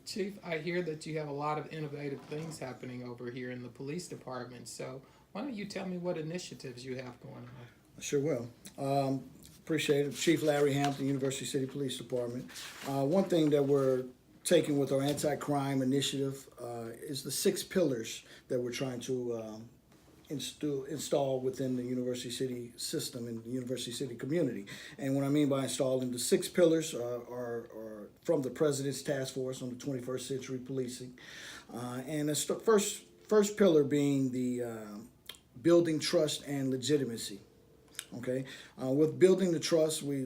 Chief, I hear that you have a lot of innovative things happening over here in the police department. So why don't you tell me what initiatives you have going on? Sure will. Um, Appreciate it. Chief Larry Hampton, University City Police Department. One thing that we're taking with our anti-crime initiative is the 6 pillars that we're trying to install within the University City system and the University City community. And what I mean by installing the 6 pillars are from the President's Task Force on the 21st Century Policing. And it's the first pillar being the building trust and legitimacy. Okay, with building the trust, we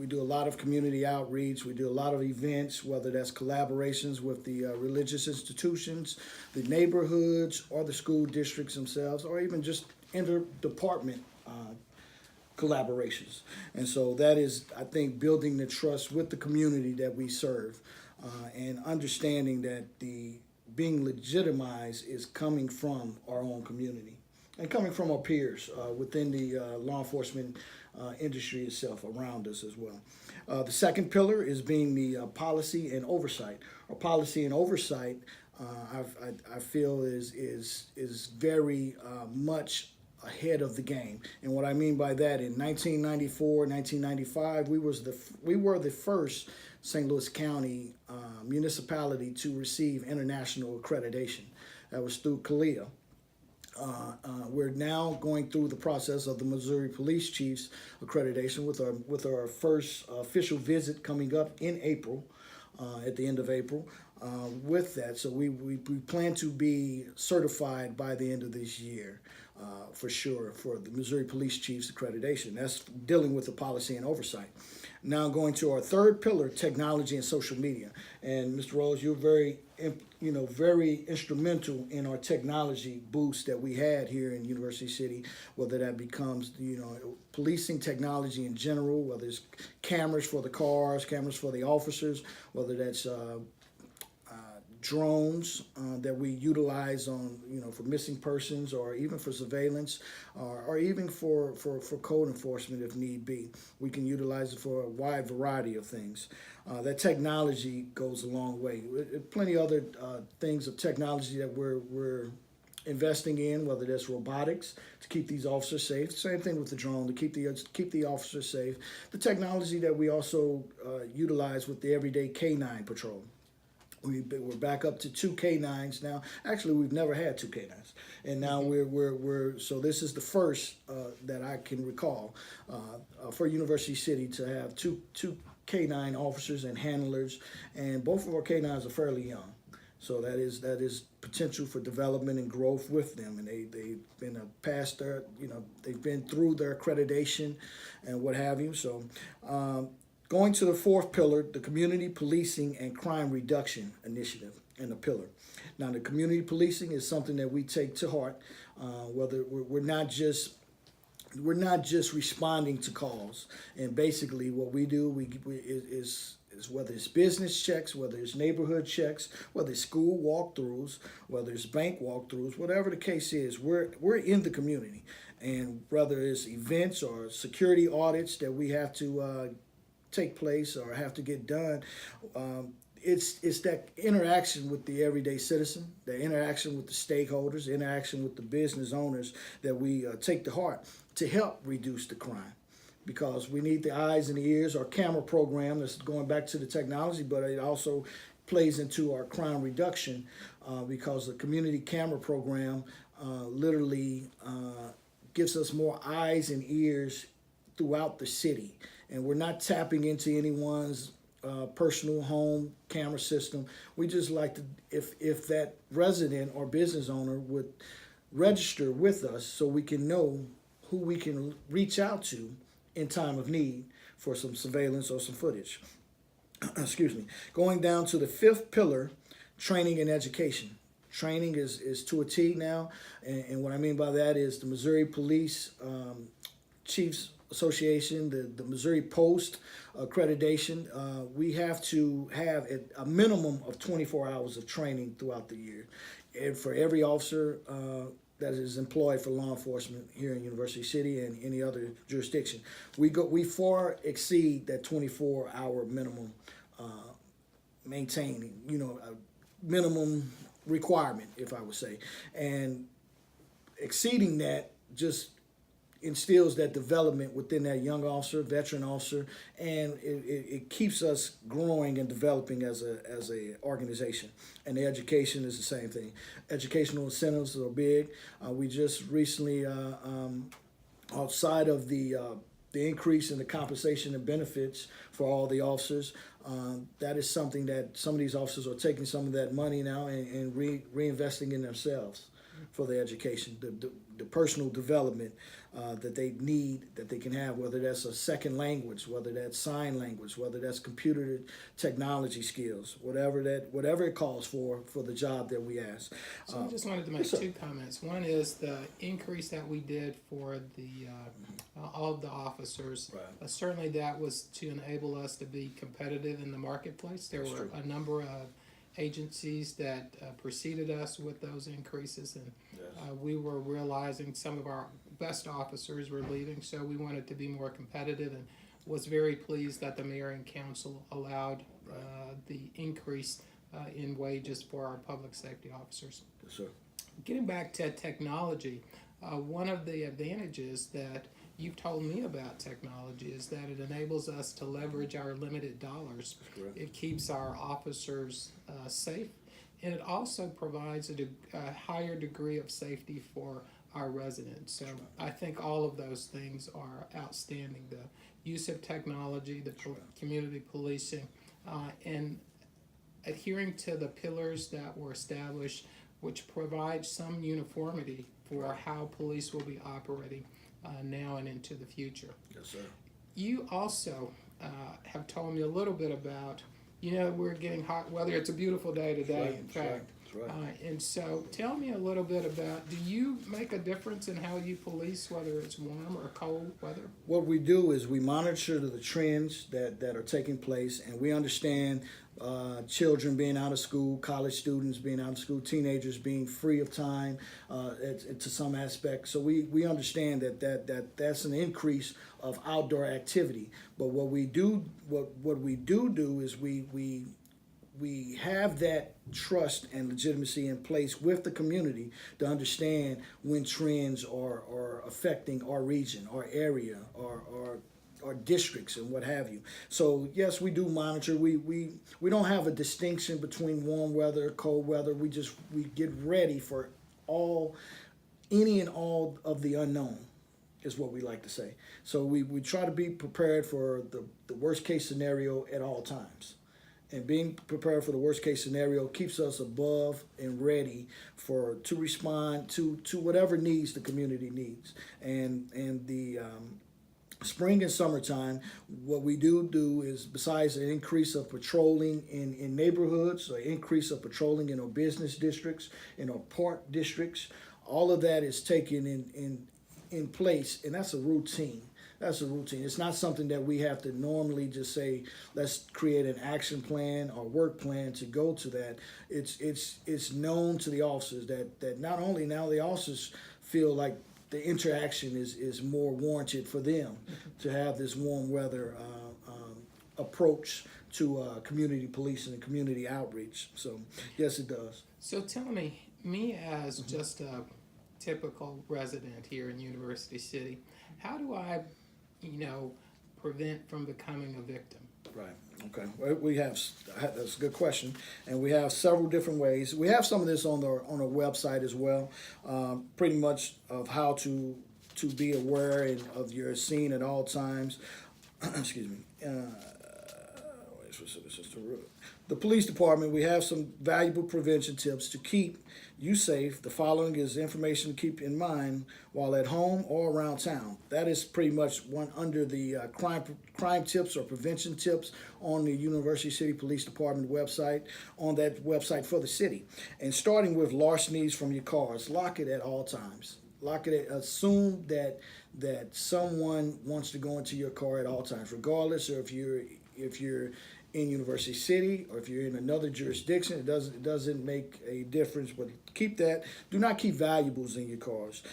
do a lot of community outreach. We do a lot of events, whether that's collaborations with the religious institutions, the neighborhoods, or the school districts themselves, or even just interdepartment collaborations. And so that is, I think, building the trust with the community that we serve, and understanding that the being legitimized is coming from our own community and coming from our peers within the law enforcement industry itself around us as well. The second pillar is being the policy and oversight. Our policy and oversight, I feel, is very much ahead of the game. And what I mean by that, in 1994, 1995, we were the first St. Louis County municipality to receive international accreditation. That was through CALEA. We're now going through the process of the Missouri Police Chiefs accreditation with our first official visit coming up in April, at the end of April. With that, so we plan to be certified by the end of this year, for sure, for the Missouri Police Chiefs accreditation. That's dealing with the policy and oversight. Now going to our third pillar, technology and social media. And Mr. Rose, you're very instrumental in our technology boost that we had here in University City, whether that becomes, policing technology in general, whether it's cameras for the cars, cameras for the officers, whether that's drones that we utilize on, for missing persons, or even for surveillance, or even for code enforcement if need be. We can utilize it for a wide variety of things. That technology goes a long way. Plenty other things of technology that we're investing in, whether that's robotics to keep these officers safe. Same thing with the drone to keep the officers safe. The technology that we also utilize with the everyday K9 patrol. We're back up to 2 K9s now. Actually, we've never had 2 K9s, and now we're so this is the first that I can recall for University City to have two K9 officers and handlers, and both of our K9s are fairly young. So that is potential for development and growth with them, and they've been past their, they've been through their accreditation and what have you. So. Going to the fourth pillar, the Community Policing and Crime Reduction Initiative and the pillar. Now, the community policing is something that we take to heart. Whether we're not just responding to calls, and basically what we do is whether it's business checks, whether it's neighborhood checks, whether it's school walkthroughs, whether it's bank walkthroughs, whatever the case is, we're in the community, and whether it's events or security audits that we have to take place or have to get done, it's that interaction with the everyday citizen, the interaction with the stakeholders, the interaction with the business owners that we take to heart to help reduce the crime. Because we need the eyes and the ears. Our camera program, that's going back to the technology, but it also plays into our crime reduction, because the community camera program literally gives us more eyes and ears throughout the city. And we're not tapping into anyone's personal home camera system. We just like to, if that resident or business owner would register with us so we can know who we can reach out to in time of need for some surveillance or some footage. Excuse me. Going down to the fifth pillar, training and education. Training is to a T now, and what I mean by that is the Missouri Police Chiefs Association, the Missouri Post accreditation. We have to have a minimum of 24 hours of training throughout the year, and for every officer that is employed for law enforcement here in University City and any other jurisdiction. We far exceed that 24-hour minimum maintain, a minimum requirement, if I would say, and exceeding that just instills that development within that young officer, veteran officer, and it keeps us growing and developing as a organization. And the education is the same thing. Educational incentives are big. We just recently, outside of the increase in the compensation and benefits for all the officers, that is something that some of these officers are taking some of that money now and reinvesting in themselves for their education, the personal development that they need, that they can have, whether that's a second language, whether that's sign language, whether that's computer technology skills, whatever it calls for the job that we ask. So I just wanted to make two comments. One is the increase that we did for the all of the officers. Right. Certainly that was to enable us to be competitive in the marketplace. There were a number of agencies that preceded us with those increases, and we were realizing some of our best officers were leaving, so we wanted to be more competitive, and was very pleased that the mayor and council allowed the increase in wages for our public safety officers. Yes, sir. Getting back to technology, one of the advantages that you've told me about technology is that it enables us to leverage our limited dollars. It keeps our officers safe, and it also provides a higher degree of safety for our residents. So I think all of those things are outstanding. The use of technology, the community policing, and adhering to the pillars that were established, which provide some uniformity for how police will be operating now and into the future. Yes, sir. You also have told me a little bit about, we're getting hot weather. It's a beautiful day today, in fact. That's right. And so tell me a little bit about, do you make a difference in how you police, whether it's warm or cold weather? What we do is we monitor the trends that are taking place, and we understand children being out of school, college students being out of school, teenagers being free of time to some aspect. So we understand that's an increase of outdoor activity. But what we do is we have that trust and legitimacy in place with the community to understand when trends are affecting our region, our area, our districts, and what have you. So yes, we do monitor. We don't have a distinction between warm weather, cold weather. We get ready for any and all of the unknown, is what we like to say. So we try to be prepared for the worst case scenario at all times. And being prepared for the worst case scenario keeps us above and ready to respond to whatever needs the community needs. And the spring and summertime, what we do is, besides an increase of patrolling in neighborhoods, an increase of patrolling in our business districts, in our park districts, all of that is taken in place, and that's a routine. That's a routine. It's not something that we have to normally just say, let's create an action plan or work plan to go to that. It's known to the officers that not only now the officers feel like the interaction is more warranted for them to have this warm weather approach to community policing and community outreach. So yes, it does. So tell me as just a typical resident here in University City, how do I prevent from becoming a victim? Right. Okay. Well, that's a good question, and we have several different ways. We have some of this on our website as well, pretty much of how to be aware of your scene at all times. Excuse me. The police department, we have some valuable prevention tips to keep you safe. The following is information to keep in mind while at home or around town. That is pretty much one under the crime tips or prevention tips on the University City Police Department website, on that website for the city. And starting with larcenies from your cars, lock it at all times. Lock it. Assume that someone wants to go into your car at all times, regardless of if you're in University City or if you're in another jurisdiction. It doesn't make a difference, but keep that. Do not keep valuables in your cars.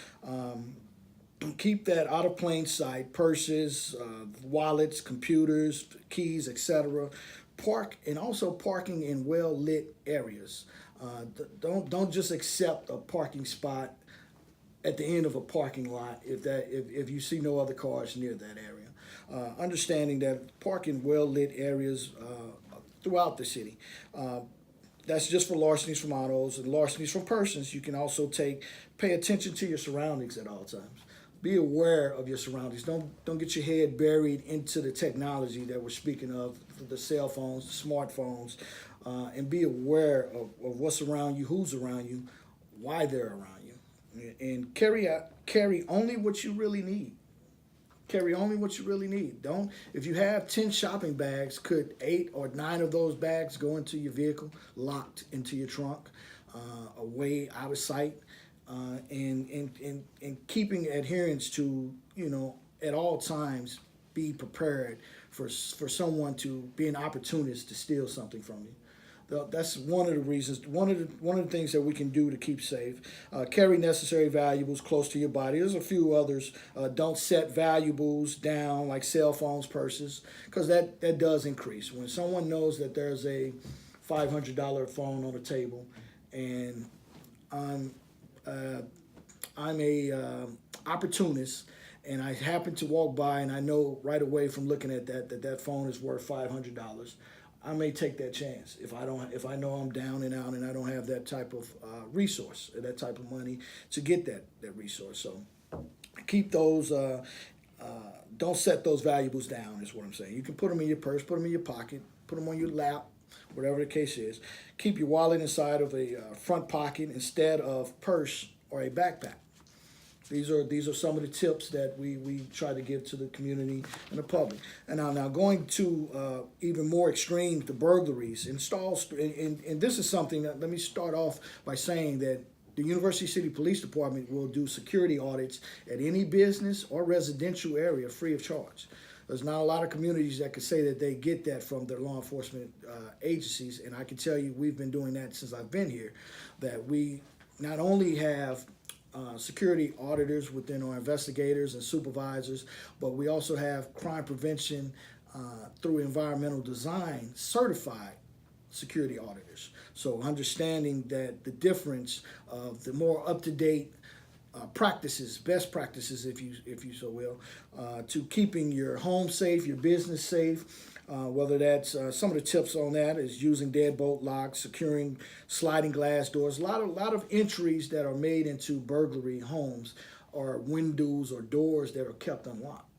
Keep that out of plain sight. Purses, wallets, computers, keys, etc. also parking in well lit areas. Don't just accept a parking spot at the end of a parking lot if you see no other cars near that area. Understanding that park in well lit areas throughout the city. That's just for larcenies from autos and larcenies from persons. You can also pay attention to your surroundings at all times. Be aware of your surroundings. Don't get your head buried into the technology that we're speaking of, the cell phones, the smartphones, and be aware of what's around you, who's around you, why they're around you, and carry only what you really need. Carry only what you really need. If you have 10 shopping bags, could 8 or 9 of those bags go into your vehicle, locked into your trunk, away out of sight, and keeping adherence to, at all times be prepared for someone to be an opportunist to steal something from you. That's one of the reasons. One of the things that we can do to keep safe. Carry necessary valuables close to your body. There's a few others. Don't set valuables down like cell phones, purses, because that does increase. When someone knows that there's a $500 phone on the table, and I'm a opportunist, and I happen to walk by, and I know right away from looking at that phone is worth $500. I may take that chance if I know I'm down and out and I don't have that type of resource or that type of money to get that resource. So keep those. Don't set those valuables down. Is what I'm saying. You can put them in your purse, put them in your pocket, put them on your lap, whatever the case is. Keep your wallet inside of a front pocket instead of purse or a backpack. These are some of the tips that we try to give to the community and the public. And now going to even more extreme, the burglaries, and this is something that, let me start off by saying that the University City Police Department will do security audits at any business or residential area free of charge. There's not a lot of communities that could say that they get that from their law enforcement agencies, and I can tell you we've been doing that since I've been here, that we not only have security auditors within our investigators and supervisors, but we also have crime prevention through environmental design certified security auditors. So understanding that the difference of the more up-to-date practices, best practices, if you so will, to keeping your home safe, your business safe. Whether that's some of the tips on that is using deadbolt locks, securing sliding glass doors. A lot of entries that are made into burglary homes are windows or doors that are kept unlocked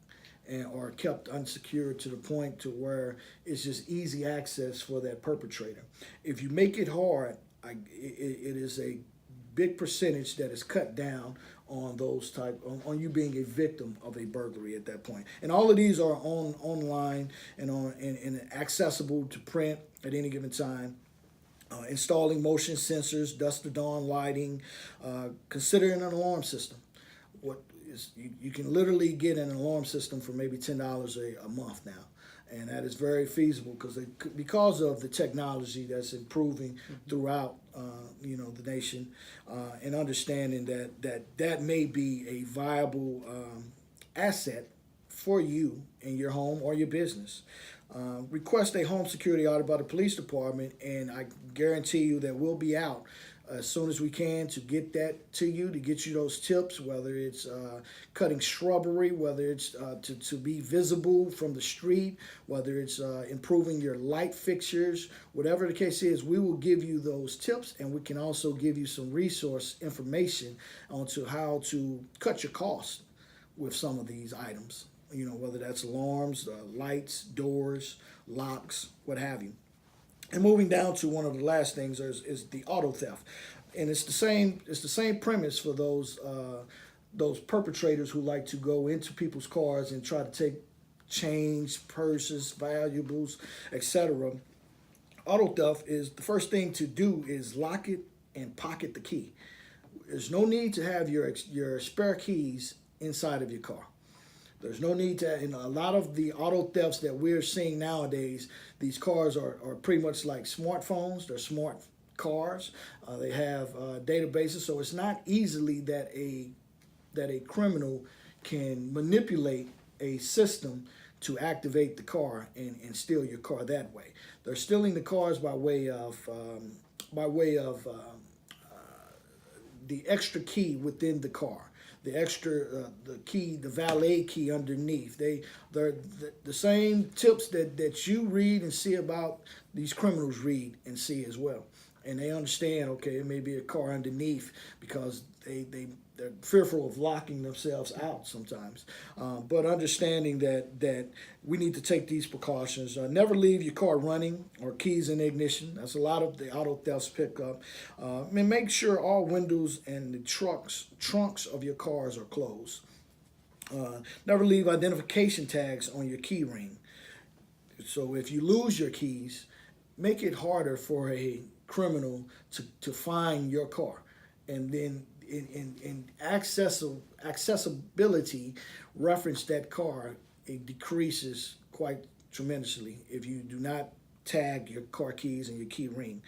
and or kept unsecured to the point to where it's just easy access for that perpetrator. If you make it hard, it is a big percentage that is cut down on those on you being a victim of a burglary at that point. And all of these are online and accessible to print at any given time. Installing motion sensors, dusk to dawn lighting, considering an alarm system. You can literally get an alarm system for maybe $10 a month now. And that is very feasible because of the technology that's improving throughout the nation, and understanding that may be a viable asset for you in your home or your business. Request a home security audit by the police department, and I guarantee you that we'll be out as soon as we can to get that to you, to get you those tips, whether it's cutting shrubbery, whether it's to be visible from the street, whether it's improving your light fixtures, whatever the case is, we will give you those tips, and we can also give you some resource information onto how to cut your costs with some of these items, whether that's alarms, lights, doors, locks, what have you. And moving down to one of the last things is the auto theft, and it's the same premise for those perpetrators who like to go into people's cars and try to take change, purses, valuables, etc. Auto theft is the first thing to do is lock it and pocket the key. There's no need to have your spare keys inside of your car. There's no need to, a lot of the auto thefts that we're seeing nowadays, these cars are pretty much like smartphones. They're smart cars. They have databases, so it's not easily that a criminal can manipulate a system to activate the car and steal your car that way. They're stealing the cars by way of the extra key within the car, the extra the key, the valet key underneath. They're the same tips that you read and see about, these criminals read and see as well. And they understand, okay, it may be a car underneath, because they're fearful of locking themselves out sometimes. But understanding that we need to take these precautions. Never leave your car running or keys in the ignition. That's a lot of the auto thefts pick up. And make sure all windows and the trunks of your cars are closed. Never leave identification tags on your key ring. So if you lose your keys, make it harder for a criminal to find your car. And then in accessibility, reference that car, it decreases quite tremendously if you do not tag your car keys and your key ring.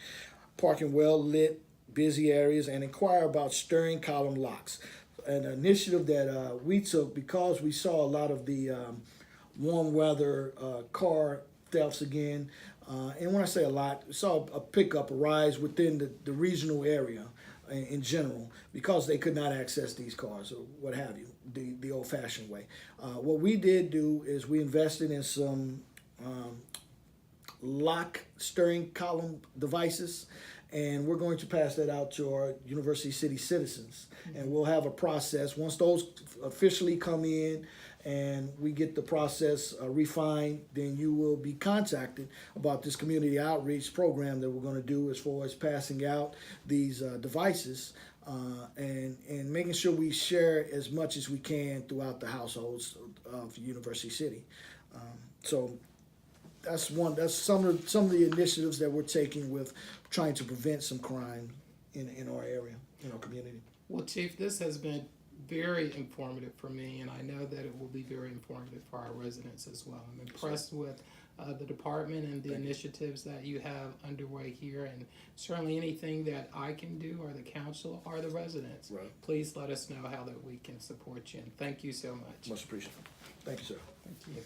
Park in well-lit, busy areas, and inquire about steering column locks. An initiative that we took because we saw a lot of the warm weather car thefts again. And when I say a lot, we saw a pickup, a rise within the regional area in general, because they could not access these cars or what have you, the old-fashioned way. What we did do is we invested in some lock steering column devices, and we're going to pass that out to our University City citizens. And we'll have a process. Once those officially come in and we get the process refined, then you will be contacted about this community outreach program that we're going to do as far as passing out these devices and making sure we share as much as we can throughout the households of University City. So that's some of the initiatives that we're taking with trying to prevent some crime in our area, in our community. Well, Chief, this has been very informative for me, and I know that it will be very informative for our residents as well. I'm impressed with the department and the initiatives that you have underway here, and certainly anything that I can do, or the council, or the residents. Right. Please let us know how that we can support you, and thank you so much. Much appreciated. Thank you, sir. Thank you.